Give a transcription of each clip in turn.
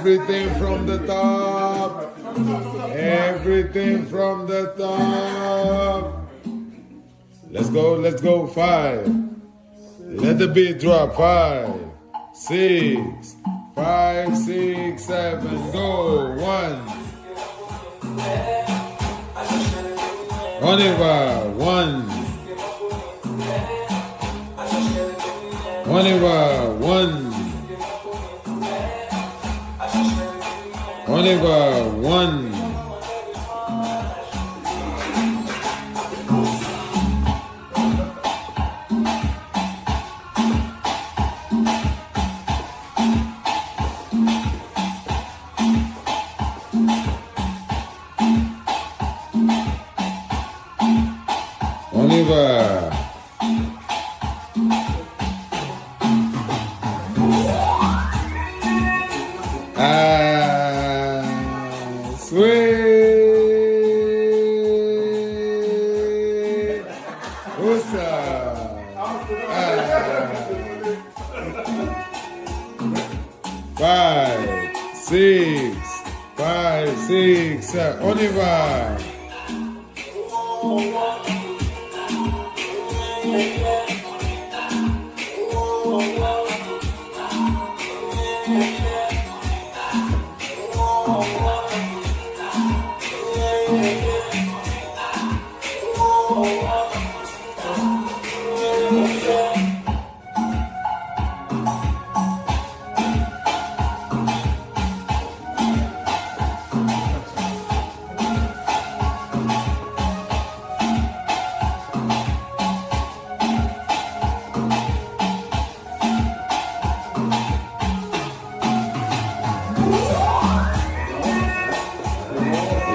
Everything from the top. Everything from the top. Let's go. 5. Let the beat drop. 5, 6, 5, 6, 7, go. 1. On y va. 1. On y va. 1. On y va. 1. On y va. Sweet. What's up? 5, 6, 5, 6, 7. On y va.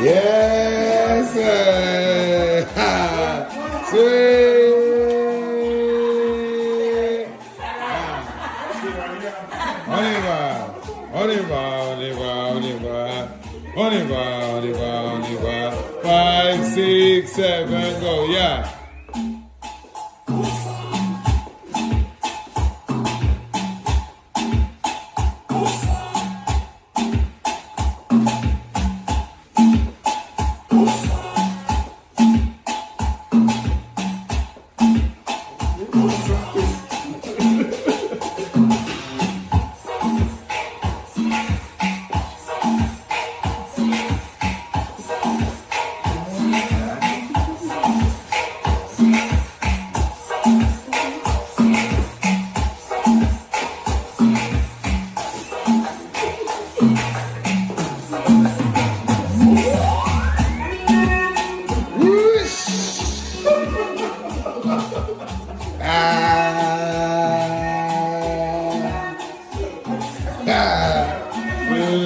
Yes, sir. Sweet. On y va. 5, 6, 7, go, yeah.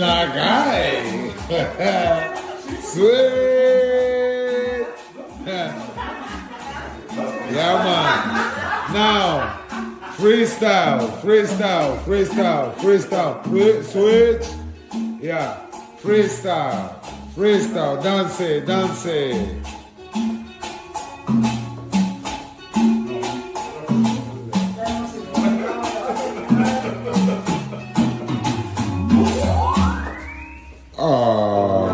La guy. Sweet. Yeah, man. Now, freestyle. Switch. Yeah, freestyle. Dance. Oh.